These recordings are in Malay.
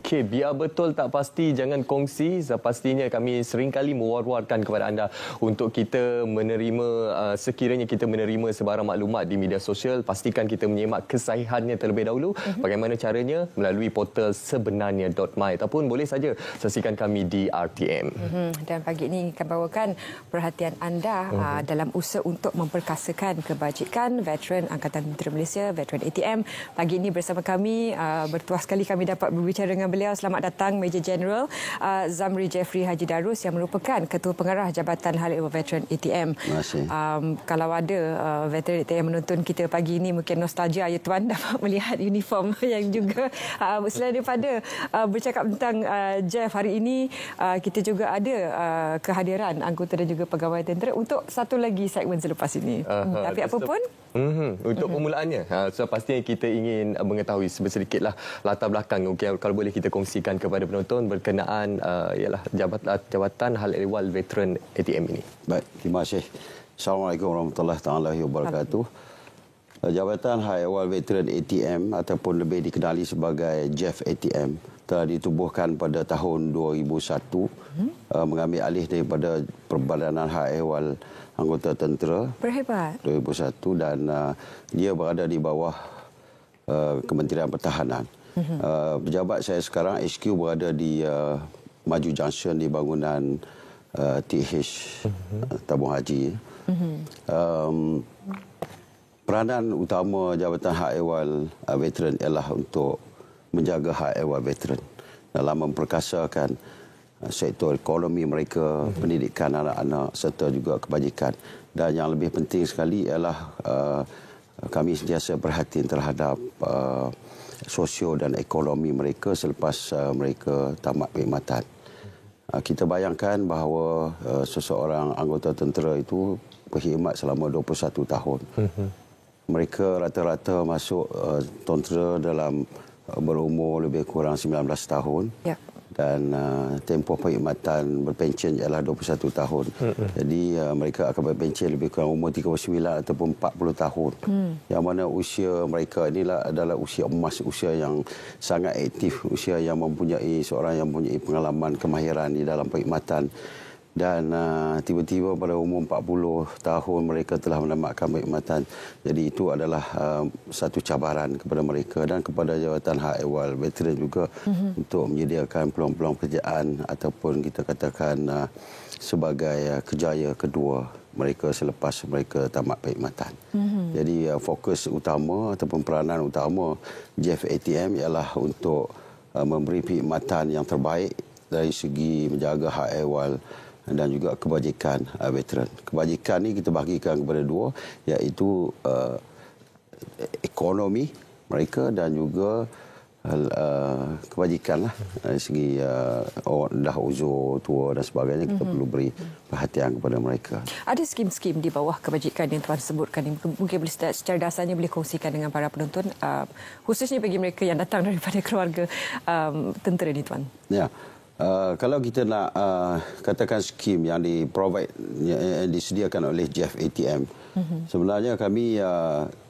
Okey, biar betul tak pasti jangan kongsi. Pastinya kami seringkali mewar-warkan kepada anda untuk kita menerima sekiranya kita menerima sebarang maklumat di media sosial, pastikan kita menyemak kesahihannya terlebih dahulu. Bagaimana caranya? Melalui portal sebenarnya.my ataupun boleh saja saksikan kami di RTM. Dan pagi ini akan bawakan perhatian anda dalam usaha untuk memperkasakan kebajikan veteran Angkatan Tentera Malaysia, veteran ATM. Pagi ini bersama kami, bertuah sekali kami dapat berbicara dengan beliau. Selamat datang Major General Zamri Jeffrey Haji Darus yang merupakan Ketua Pengarah Jabatan Hal Ehwal Veteran ATM. Terima kasih. Kalau ada veteran ATM menonton kita pagi ini, mungkin nostalgia ya Tuan dapat melihat uniform yang juga selain daripada bercakap tentang Jeff, hari ini kita juga ada kehadiran anggota dan juga pegawai tentera untuk satu lagi segmen selepas ini. Tapi apapun untuk permulaannya, pastinya kita ingin mengetahui sedikitlah latar belakang. Kalau boleh kita kongsikan kepada penonton berkenaan ialah jabatan hal ehwal veteran ATM ini. Baik, terima kasih. Assalamualaikum warahmatullahi wabarakatuh. Jabatan Hal Ehwal Veteran ATM ataupun lebih dikenali sebagai JEF ATM telah ditubuhkan pada tahun 2001 mengambil alih daripada Perbadanan Hal Ehwal Anggota Tentera. berhebat. 2001 dan dia berada di bawah Kementerian Pertahanan. Pejabat saya sekarang HQ berada di Maju Junction di bangunan TH Tabung Haji. Peranan utama Jabatan Hak Ehwal Veteran ialah untuk menjaga hak ehwal veteran dalam memperkasakan sektor ekonomi mereka, pendidikan anak-anak serta juga kebajikan. Dan yang lebih penting sekali ialah kami sentiasa perhatian terhadap sosio dan ekonomi mereka selepas mereka tamat perkhidmatan. Kita bayangkan bahawa seseorang anggota tentera itu berkhidmat selama 21 tahun. Mereka rata-rata masuk tentera dalam berumur lebih kurang 19 tahun. Ya. Dan tempoh perkhidmatan berpencen ialah 21 tahun. Jadi mereka akan berpencen lebih kurang umur 39 ataupun 40 tahun. Yang mana usia mereka inilah adalah usia emas, usia yang sangat aktif, usia yang mempunyai seorang yang mempunyai pengalaman kemahiran di dalam perkhidmatan. Dan tiba-tiba pada umur 40 tahun mereka telah menamatkan perkhidmatan. Jadi itu adalah satu cabaran kepada mereka dan kepada Jabatan Hak Ehwal Veteran juga untuk menyediakan peluang-peluang pekerjaan ataupun kita katakan sebagai kerjaya kedua mereka selepas mereka tamat perkhidmatan. Jadi fokus utama ataupun peranan utama JEF ATM ialah untuk memberi perkhidmatan yang terbaik dari segi menjaga hak ehwal dan juga kebajikan veteran. Kebajikan ni kita bahagikan kepada dua, iaitu ekonomi mereka dan juga kebajikan lah. Dari segi dah uzur, tua dan sebagainya, kita perlu beri perhatian kepada mereka. Ada skim-skim di bawah kebajikan yang Tuan sebutkan ini. Mungkin boleh secara dasarnya boleh kongsikan dengan para penonton, khususnya bagi mereka yang datang daripada keluarga tentera ni Tuan. Ya. Kalau kita nak katakan skim yang yang disediakan oleh JEF ATM, sebenarnya kami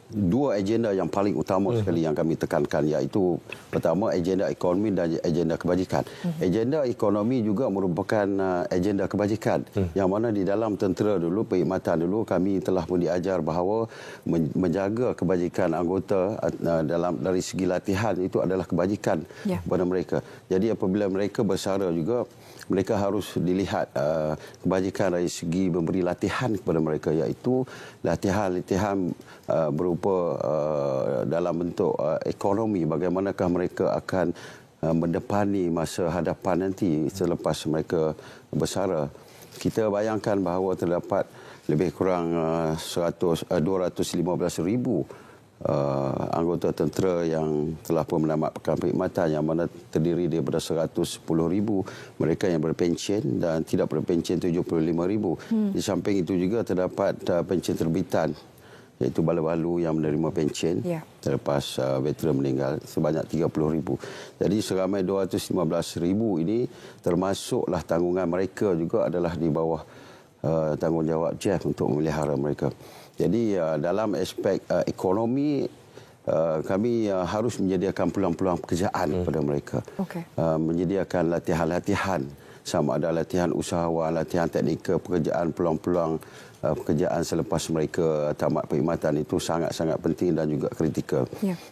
dua agenda yang paling utama sekali yang kami tekankan, iaitu pertama agenda ekonomi dan agenda kebajikan. Agenda ekonomi juga merupakan agenda kebajikan, yang mana di dalam tentera dulu, perkhidmatan dulu, kami telah pun diajar bahawa menjaga kebajikan anggota dari segi latihan itu adalah kebajikan kepada mereka. Jadi apabila mereka bersara juga, mereka harus dilihat kebajikan dari segi memberi latihan kepada mereka, iaitu latihan berupa dalam bentuk ekonomi, bagaimanakah mereka akan mendepani masa hadapan nanti selepas mereka bersara. Kita bayangkan bahawa terdapat lebih kurang 215,000 anggota tentera yang telah pun menamatkan perkhidmatan, yang mana terdiri daripada 110,000 mereka yang berpencen dan tidak berpencen 75,000. Di samping itu juga terdapat pencen terbitan, iaitu balu-balu yang menerima pencen selepas veteran meninggal sebanyak 30,000. Jadi seramai 215,000 ini termasuklah tanggungan mereka juga adalah di bawah tanggungjawab JEF untuk memelihara mereka. Jadi dalam aspek ekonomi kami harus menyediakan peluang-peluang pekerjaan kepada mereka. Menyediakan latihan-latihan, sama ada latihan usahawan, latihan teknikal, pekerjaan, peluang-peluang pekerjaan selepas mereka tamat perkhidmatan itu sangat-sangat penting dan juga kritikal.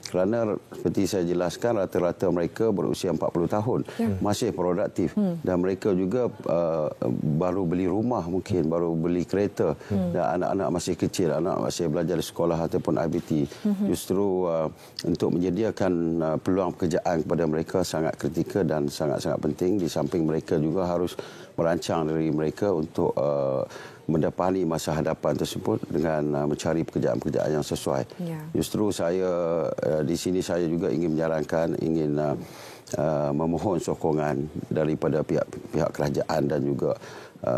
Kerana seperti saya jelaskan, rata-rata mereka berusia 40 tahun, masih produktif dan mereka juga baru beli rumah mungkin, baru beli kereta dan anak-anak masih kecil, anak masih belajar di sekolah ataupun IBT. Justru untuk menyediakan peluang pekerjaan kepada mereka sangat kritikal dan sangat-sangat penting. Di samping mereka juga harus merancang diri mereka untuk mendapati masa hadapan tersebut dengan mencari pekerjaan-pekerjaan yang sesuai. Justru saya di sini saya juga ingin menyarankan, ingin memohon sokongan daripada pihak kerajaan dan juga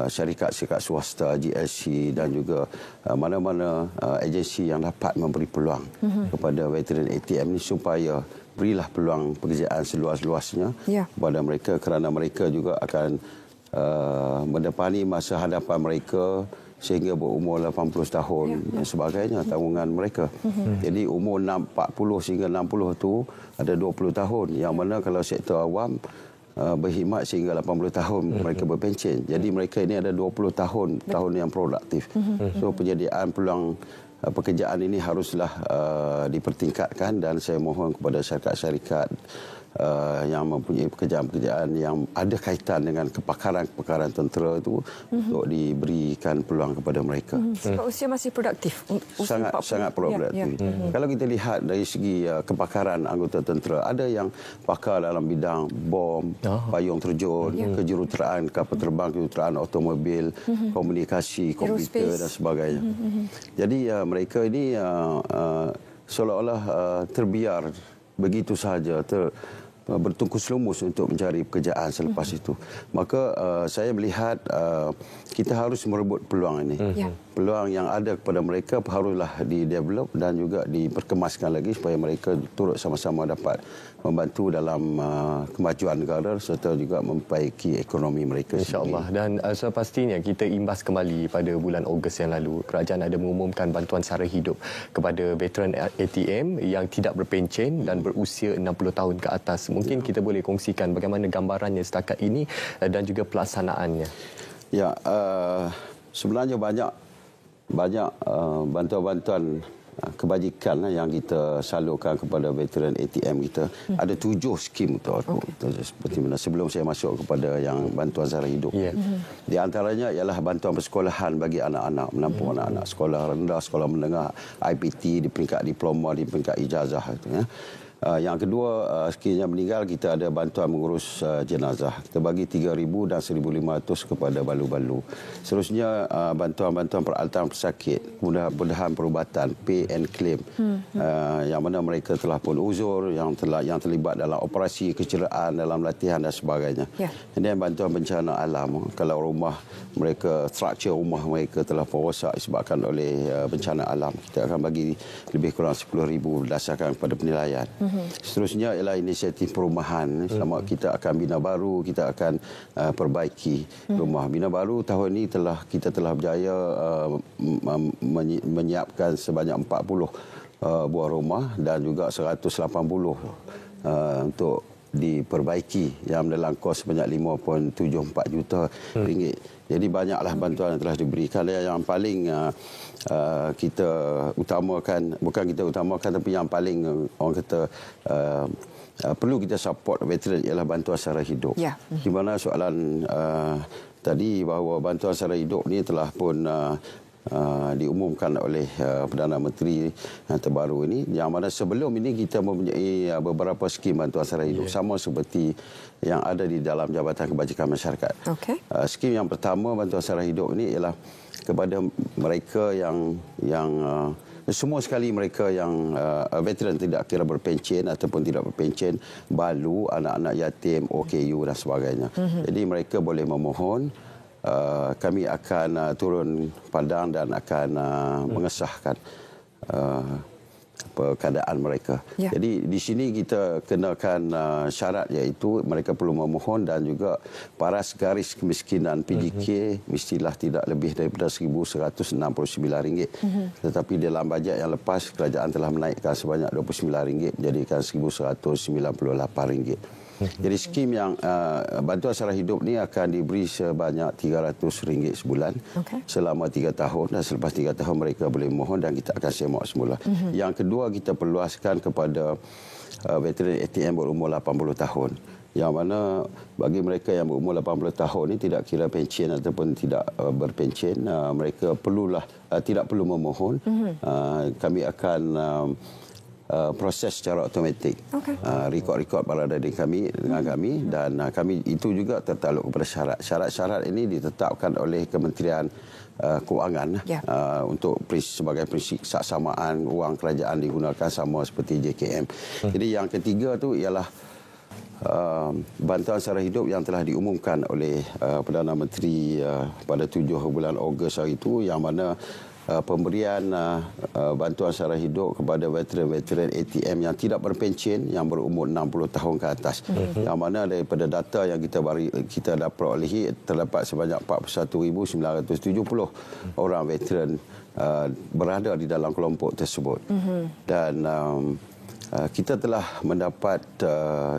syarikat-syarikat swasta, GLC dan juga mana-mana agensi yang dapat memberi peluang kepada veteran ATM ini supaya berilah peluang pekerjaan seluas-luasnya kepada mereka, kerana mereka juga akan mendepani masa hadapan mereka sehingga berumur 80 tahun dan sebagainya tanggungan mereka. Jadi umur 40 sehingga 60 tu ada 20 tahun, yang mana kalau sektor awam berkhidmat sehingga 80 tahun mereka berpencen. Jadi mereka ini ada 20 tahun yang produktif. So penyediaan peluang pekerjaan ini haruslah dipertingkatkan, dan saya mohon kepada syarikat-syarikat yang mempunyai pekerjaan-pekerjaan yang ada kaitan dengan kepakaran tentera itu untuk diberikan peluang kepada mereka. Sebab usia masih produktif. Sangat produktif. Kalau kita lihat dari segi kepakaran anggota tentera, ada yang pakar dalam bidang bom, payung terjun, kejuruteraan kapal terbang, kejuruteraan automobil, komunikasi, komputer dan sebagainya. Jadi mereka ini seolah-olah terbiar begitu sahaja, bertungkus lumus untuk mencari pekerjaan selepas itu. Maka saya melihat kita harus merebut peluang ini. Peluang yang ada kepada mereka haruslah di-develop dan juga diperkemaskan lagi supaya mereka turut sama-sama dapat membantu dalam kemajuan negara serta juga memperbaiki ekonomi mereka. InsyaAllah. Dan sepastinya kita imbas kembali pada bulan Ogos yang lalu. Kerajaan ada mengumumkan bantuan sara hidup kepada veteran ATM yang tidak berpencen dan berusia 60 tahun ke atas. Mungkin kita boleh kongsikan bagaimana gambarannya setakat ini dan juga pelaksanaannya. Ya, sebenarnya banyak bantuan-bantuan kebajikan yang kita salurkan kepada veteran ATM kita. Ada 7 skim seperti mana sebelum saya masuk kepada yang bantuan sara hidup. Di antaranya ialah bantuan persekolahan bagi anak-anak, menampung anak-anak sekolah rendah, sekolah menengah, IPT di peringkat diploma, di peringkat ijazah itu ya. Yang kedua, sekiranya meninggal kita ada bantuan mengurus jenazah. Kita bagi 3,000 dan 1,500 kepada balu-balu. Seterusnya bantuan-bantuan peralatan pesakit, kemudahan perubatan, pay and claim. Yang mana mereka telah pun uzur, yang terlibat dalam operasi kecederaan, dalam latihan dan sebagainya. Dan bantuan bencana alam. Kalau rumah mereka, struktur rumah mereka telah pun rosak disebabkan oleh bencana alam, kita akan bagi lebih kurang 10,000 berdasarkan kepada penilaian. Seterusnya ialah inisiatif perumahan. Selama kita akan bina baru, kita akan perbaiki rumah. Bina baru tahun ini kita telah berjaya menyiapkan sebanyak 40 buah rumah dan juga 180 untuk diperbaiki yang dalam kos sebanyak 5.74 juta ringgit. Jadi banyaklah bantuan yang telah diberikan. Yang paling kita utamakan, bukan kita utamakan, tapi yang paling orang kata perlu kita support veteran ialah bantuan sara hidup. Di mana soalan tadi bahawa bantuan sara hidup ni telah pun diumumkan oleh Perdana Menteri yang terbaru ini, yang mana sebelum ini kita mempunyai beberapa skim bantuan sara hidup sama seperti yang ada di dalam Jabatan Kebajikan Masyarakat. Skim yang pertama bantuan sara hidup ini ialah kepada mereka yang semua sekali mereka yang veteran tidak kira berpencen ataupun tidak berpencen, balu, anak-anak yatim, OKU dan sebagainya. Jadi mereka boleh memohon. Kami akan turun padang dan akan mengesahkan keadaan mereka. Ya. Jadi di sini kita kenakan syarat iaitu mereka perlu memohon dan juga paras garis kemiskinan PGK mestilah tidak lebih daripada RM1,169. Tetapi dalam bajet yang lepas kerajaan telah menaikkan sebanyak RM29 menjadikan RM1,198. Jadi skim yang bantuan sara hidup ni akan diberi sebanyak RM300 sebulan selama 3 tahun dan selepas 3 tahun mereka boleh mohon dan kita akan semak semula. Yang kedua kita perluaskan kepada veteran ATM berumur 80 tahun. Yang mana bagi mereka yang berumur 80 tahun ini tidak kira pencen ataupun tidak berpencen, mereka tidak perlu memohon. Kami akan proses secara automatik rekod-rekod berada dengan kami dan kami itu juga tertakluk kepada syarat-syarat ini ditetapkan oleh Kementerian Kewangan untuk sebagai prinsip saksamaan wang kerajaan digunakan sama seperti JKM. Jadi yang ketiga tu ialah bantuan sara hidup yang telah diumumkan oleh Perdana Menteri pada 7 bulan Ogos hari itu, yang mana pemberian bantuan sara hidup kepada veteran ATM yang tidak berpencen yang berumur 60 tahun ke atas. Yang mana daripada data yang kita dapat oleh terdapat sebanyak 41,970 orang veteran berada di dalam kelompok tersebut. Dan kita telah mendapat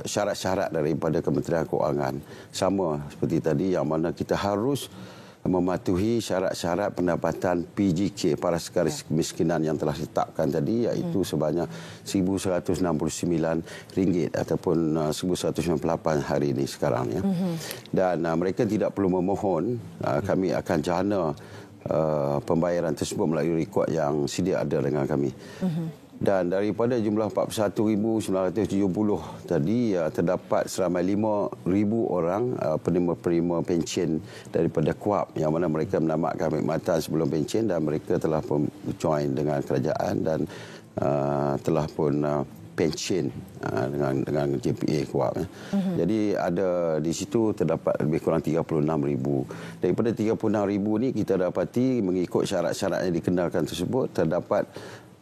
syarat-syarat daripada Kementerian Kewangan sama seperti tadi, yang mana kita harus mematuhi syarat-syarat pendapatan PGK paras garis kemiskinan yang telah ditetapkan tadi, iaitu sebanyak RM1,169 ataupun RM1,198 hari ini sekarang ya. Dan mereka tidak perlu memohon, kami akan jana pembayaran tersebut melalui rekod yang sedia ada dengan kami. Dan daripada jumlah 41,970 tadi, terdapat seramai 5,000 orang penerima pencen daripada KUAP, yang mana mereka menamatkan perkhidmatan sebelum pencen dan mereka telah pun join dengan kerajaan dan telah pun pencen dengan JPA KUAP. Jadi ada di situ terdapat lebih kurang 36,000. Daripada 36,000 ni kita dapati mengikut syarat-syarat yang dikenalkan tersebut terdapat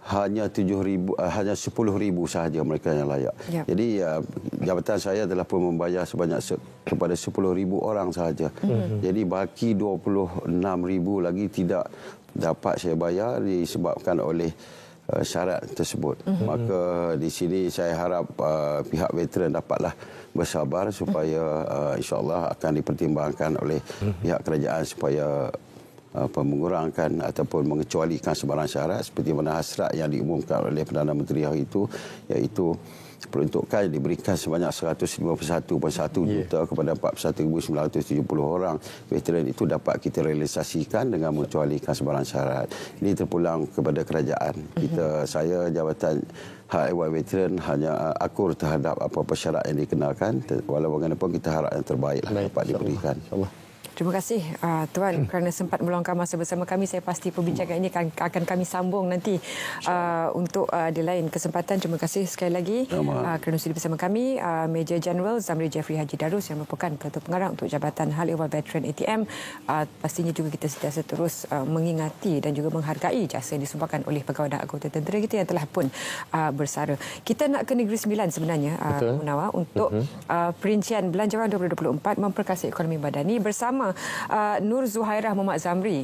hanya 10,000 sahaja mereka yang layak. Jadi jabatan saya telah pun membayar sebanyak kepada 10,000 orang sahaja. Jadi baki 26,000 lagi tidak dapat saya bayar disebabkan oleh syarat tersebut. Maka di sini saya harap pihak veteran dapatlah bersabar supaya insya-Allah akan dipertimbangkan oleh pihak kerajaan supaya mengurangkan ataupun mengecualikan sebarang syarat seperti mana hasrat yang diumumkan oleh Perdana Menteri hari itu, iaitu peruntukan diberikan sebanyak 151.1 juta kepada 41,970 orang veteran itu dapat kita realisasikan dengan mengecualikan sebarang syarat. Ini terpulang kepada kerajaan. Saya Jabatan Hak Ehwal Veteran hanya akur terhadap apa-apa syarat yang dikenalkan, walau bagaimanapun kita harap yang terbaik dapat diberikan. Terima kasih Tuan kerana sempat meluangkan masa bersama kami. Saya pasti perbincangan ini akan kami sambung nanti untuk di lain kesempatan. Terima kasih sekali lagi kerana sudi bersama kami. Major General Zamri Jeffrey Haji Darus yang merupakan Pelatur Pengarah untuk Jabatan Hal Ehwal Veteran ATM. Pastinya juga kita sentiasa terus mengingati dan juga menghargai jasa yang disumbangkan oleh pegawai dan anggota tentera kita yang telah pun bersara. Kita nak ke Negeri Sembilan sebenarnya, Munawar, untuk perincian Belanjawan 2024 memperkasa ekonomi madani bersama Nur Zuhairah Muhammad Zamri.